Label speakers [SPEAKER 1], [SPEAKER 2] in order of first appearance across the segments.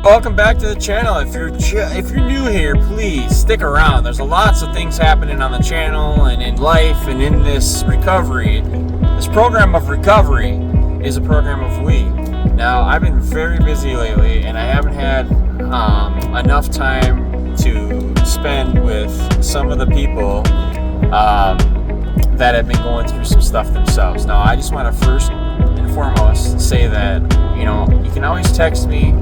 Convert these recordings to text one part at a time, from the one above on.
[SPEAKER 1] Welcome back to the channel. If you're new here, please stick around. There's lots of things happening on the channel and in life and in this recovery. This program of recovery is a program of we. Now, I've been very busy lately, and I haven't had enough time to spend with some of the people that have been going through some stuff themselves. Now, I just want to first and foremost say that you can always text me.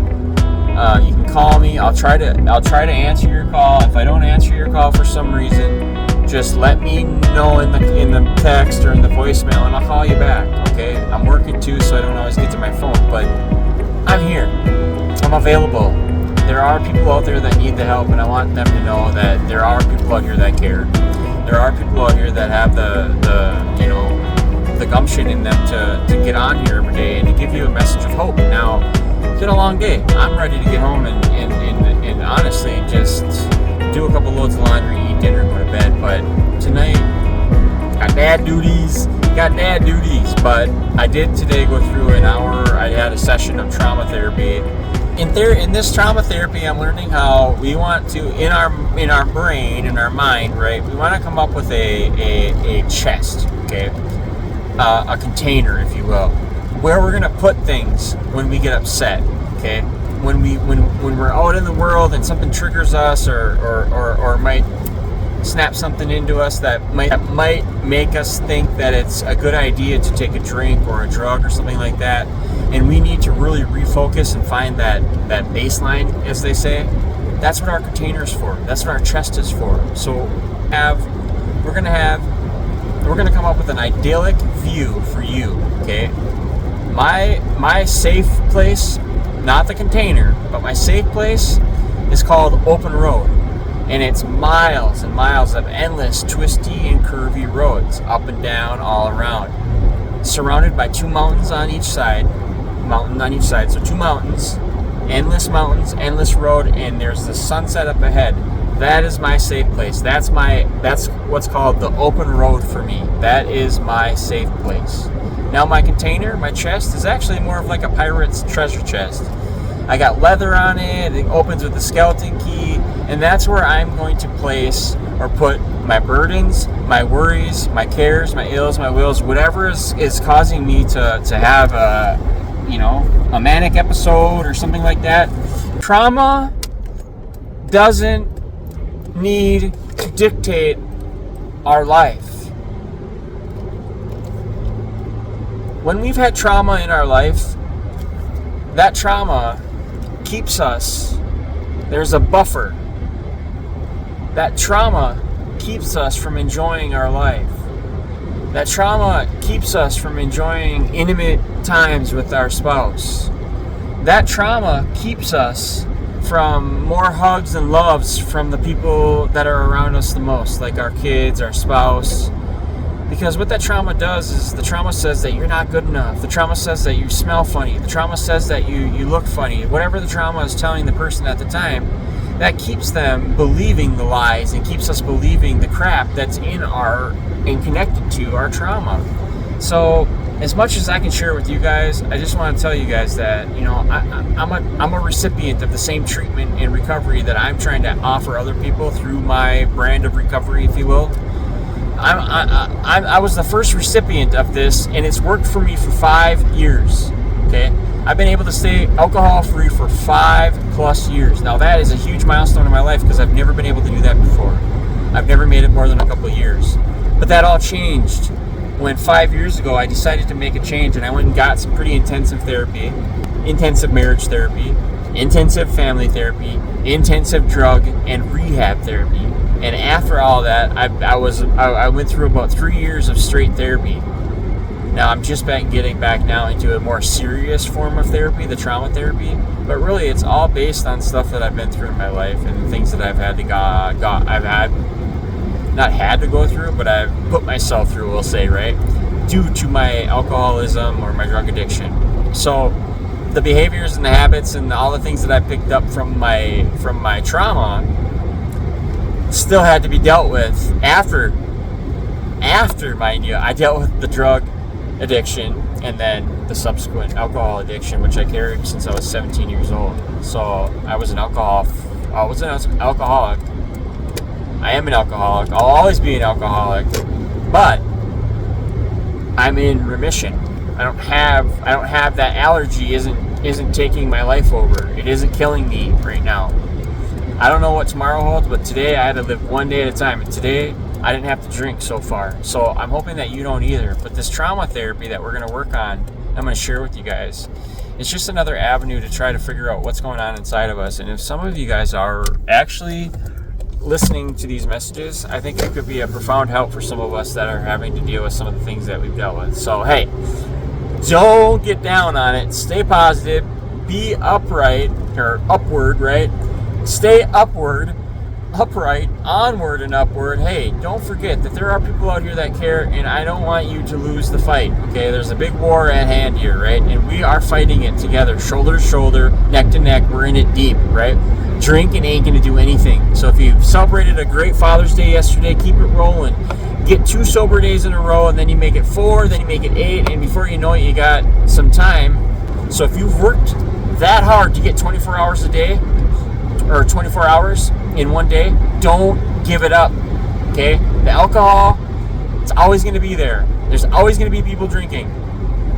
[SPEAKER 1] You can call me. I'll try to answer your call. If I don't answer your call for some reason, just let me know in the text or in the voicemail, and I'll call you back. Okay? I'm working too, so I don't always get to my phone, but I'm here. I'm available. There are people out there that need the help, and I want them to know that there are people out here that care. There are people out here that have the gumption in them to get on here every day and to give you a message of hope. Now, it's been a long day. I'm ready to get home and honestly just do a couple loads of laundry, eat dinner, and go to bed. But tonight, got dad duties. But I did today go through an hour. I had a session of trauma therapy. In this trauma therapy, I'm learning how we want to, in our brain, in our mind, right? We want to come up with a chest, okay, a container, if you will, where we're gonna put things when we get upset, okay? When we're out in the world and something triggers us or might snap something into us that might make us think that it's a good idea to take a drink or a drug or something like that, and we need to really refocus and find that baseline, as they say. That's what our container is for. That's what our chest is for. So we're gonna come up with an idyllic view for you, okay? My safe place, not the container, but my safe place is called Open Road. And it's miles and miles of endless twisty and curvy roads, up and down, all around. Surrounded by two mountains on each side. So two mountains, endless road, and there's the sunset up ahead. That is my safe place. That's what's called the open road for me. That is my safe place. Now my container, my chest, is actually more of like a pirate's treasure chest. I got leather on it. It opens with a skeleton key, and that's where I'm going to place or put my burdens, my worries, my cares, my ills, my wills, whatever is causing me to have a manic episode or something like that. Trauma doesn't need to dictate our life. When we've had trauma in our life, that trauma keeps us, there's a buffer. That trauma keeps us from enjoying our life. That trauma keeps us from enjoying intimate times with our spouse. That trauma keeps us from more hugs and loves from the people that are around us the most, like our kids, our spouse. Because what that trauma does is the trauma says that you're not good enough. The trauma says that you smell funny. The trauma says that you look funny. Whatever the trauma is telling the person at the time, that keeps them believing the lies and keeps us believing the crap that's and connected to our trauma. So as much as I can share with you guys, I just want to tell you guys that I'm a recipient of the same treatment and recovery that I'm trying to offer other people through my brand of recovery, if you will. I was the first recipient of this, and it's worked for me for 5 years. Okay, I've been able to stay alcohol-free for 5+ years. Now that is a huge milestone in my life because I've never been able to do that before. I've never made it more than a couple of years. But that all changed when 5 years ago I decided to make a change, and I went and got some pretty intensive therapy, intensive marriage therapy, intensive family therapy, intensive drug and rehab therapy. And after all that, I went through about 3 years of straight therapy. Now I'm just getting back now into a more serious form of therapy, the trauma therapy. But really, it's all based on stuff that I've been through in my life and things that I've had not had to go through, but I've put myself through, we'll say, right, due to my alcoholism or my drug addiction. So the behaviors and the habits and all the things that I picked up from my trauma still had to be dealt with after, mind you, I dealt with the drug addiction and then the subsequent alcohol addiction, which I carried since I was 17 years old. So I was an alcoholic. I am an alcoholic. I'll always be an alcoholic, but I'm in remission. I don't have that allergy isn't taking my life over. It isn't killing me right now. I don't know what tomorrow holds, but today I had to live one day at a time, and today I didn't have to drink so far. So I'm hoping that you don't either. But this trauma therapy that we're going to work on, I'm going to share with you guys. It's just another avenue to try to figure out what's going on inside of us. And if some of you guys are actually listening to these messages, I think it could be a profound help for some of us that are having to deal with some of the things that we've dealt with. So, hey, don't get down on it. Stay positive. Be upright, or upward, right? Stay upright, onward and upward. Hey, don't forget that there are people out here that care, and I don't want you to lose the fight, okay? There's a big war at hand here, right? And we are fighting it together, shoulder to shoulder, neck to neck. We're in it deep, right? Drinking ain't going to do anything. So if you celebrated a great Father's Day yesterday, keep it rolling. Get 2 sober days in a row, and then you make it 4, then you make it 8, and before you know it, you got some time. So if you've worked that hard to get 24 hours a day, or 24 hours in one day, don't give it up, okay? The alcohol, it's always going to be there. There's always going to be people drinking.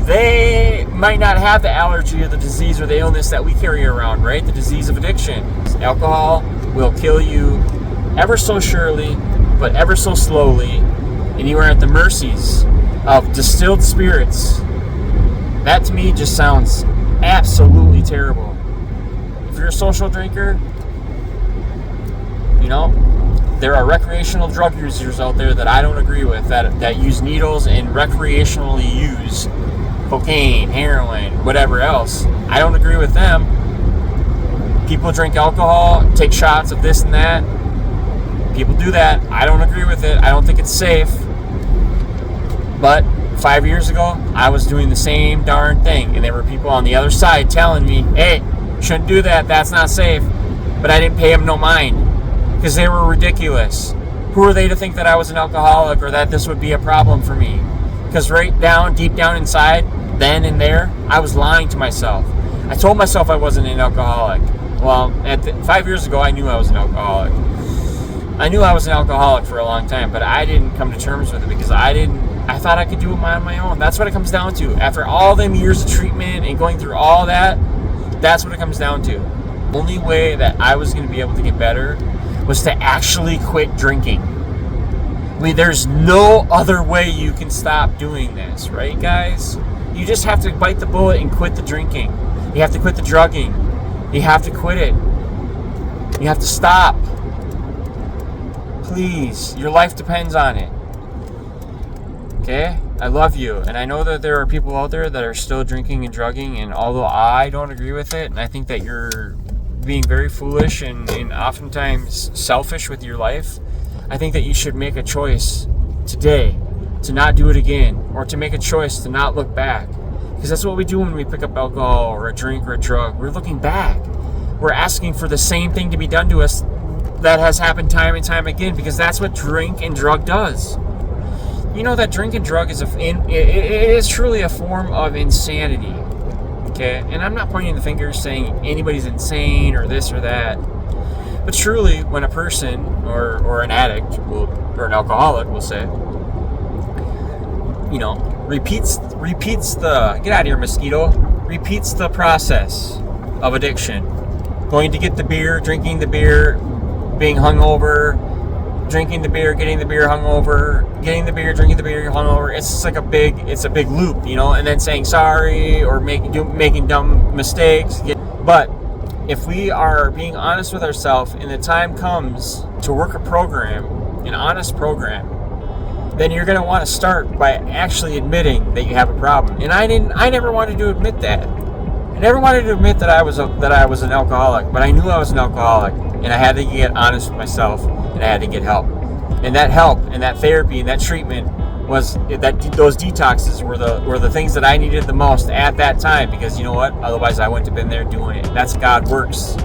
[SPEAKER 1] They might not have the allergy or the disease or the illness that we carry around, right? The disease of addiction. Alcohol will kill you ever so surely, but ever so slowly, and you are at the mercies of distilled spirits. That to me just sounds absolutely terrible. If you're a social drinker, you know, there are recreational drug users out there that I don't agree with, that use needles and recreationally use cocaine, heroin, whatever else. I don't agree with them. People drink alcohol, take shots of this and that. People do that. I don't agree with it. I don't think it's safe. But 5 years ago, I was doing the same darn thing, and there were people on the other side telling me, hey, shouldn't do that, that's not safe. But I didn't pay them no mind, because they were ridiculous. Who are they to think that I was an alcoholic or that this would be a problem for me? Because deep down inside, then and there, I was lying to myself. I told myself I wasn't an alcoholic. Well, 5 years ago, I knew I was an alcoholic. I knew I was an alcoholic for a long time, but I didn't come to terms with it because I thought I could do it on my own. That's what it comes down to. After all them years of treatment and going through all that, that's what it comes down to. The only way that I was going to be able to get better was to actually quit drinking. There's no other way you can stop doing this, right, guys? You just have to bite the bullet and quit the drinking. You have to quit the drugging. You have to quit it. You have to stop. Please, your life depends on it. Okay? I love you, and I know that there are people out there that are still drinking and drugging, and although I don't agree with it, and I think that you're being very foolish and oftentimes selfish with your life, I think that you should make a choice today to not do it again, or to make a choice to not look back. Because that's what we do when we pick up alcohol or a drink or a drug. We're looking back. We're asking for the same thing to be done to us that has happened time and time again, because that's what drink and drug does. You know that drink and drug is it is truly a form of insanity. Okay? And I'm not pointing the finger saying anybody's insane or this or that. But truly, when a person or an addict or an alcoholic will say, you know, repeats the, get out of here, mosquito, repeats the process of addiction. Going to get the beer, drinking the beer, being hungover, drinking the beer, getting the beer, hungover, getting the beer, drinking the beer, hungover. It's just like a big loop, you know, and then saying sorry or making dumb mistakes. But if we are being honest with ourselves and the time comes to work a program, an honest program, then you're going to want to start by actually admitting that you have a problem. And I never wanted to admit that. I never wanted to admit that I was an alcoholic, but I knew I was an alcoholic, and I had to get honest with myself, and I had to get help. And that help and that therapy and that treatment was that those detoxes were the things that I needed the most at that time, because you know what? Otherwise I wouldn't have been there doing it. That's God works.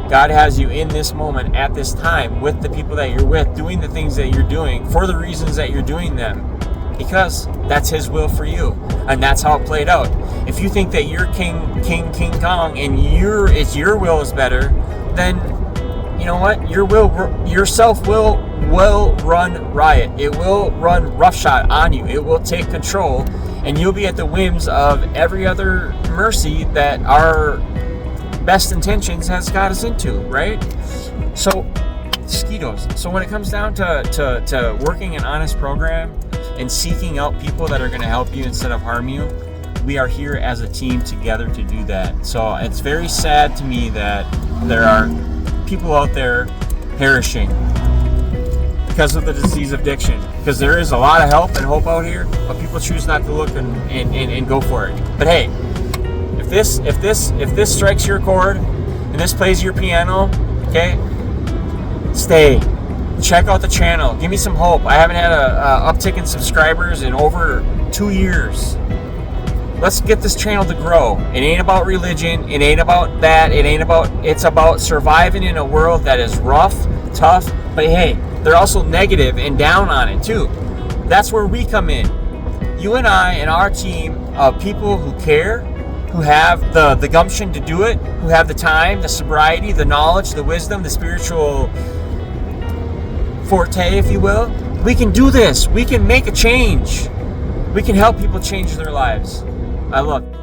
[SPEAKER 1] God has you in this moment at this time with the people that you're with, doing the things that you're doing for the reasons that you're doing them. because that's his will for you, and that's how it played out. If you think that you're King Kong and your will is better, then you know what? Yourself will run riot. It will run roughshod on you. It will take control, and you'll be at the whims of every other mercy that our best intentions has got us into, right? So, mosquitoes. So when it comes down to working an honest program and seeking out people that are going to help you instead of harm you, we are here as a team together to do that. So it's very sad to me that there are people out there perishing because of the disease of addiction, because there is a lot of help and hope out here, but people choose not to look and go for it. But hey, if this strikes your chord and this plays your piano, okay, stay, check out the channel, give me some hope. I haven't had a uptick in subscribers in over 2 years. Let's get this channel to grow. It ain't about religion. It ain't about that. It's about surviving in a world that is rough, tough, but hey, they're also negative and down on it too. That's where we come in. You and I and our team of people who care, who have the gumption to do it, who have the time, the sobriety, the knowledge, the wisdom, the spiritual forte, if you will. We can do this. We can make a change. We can help people change their lives. I love it.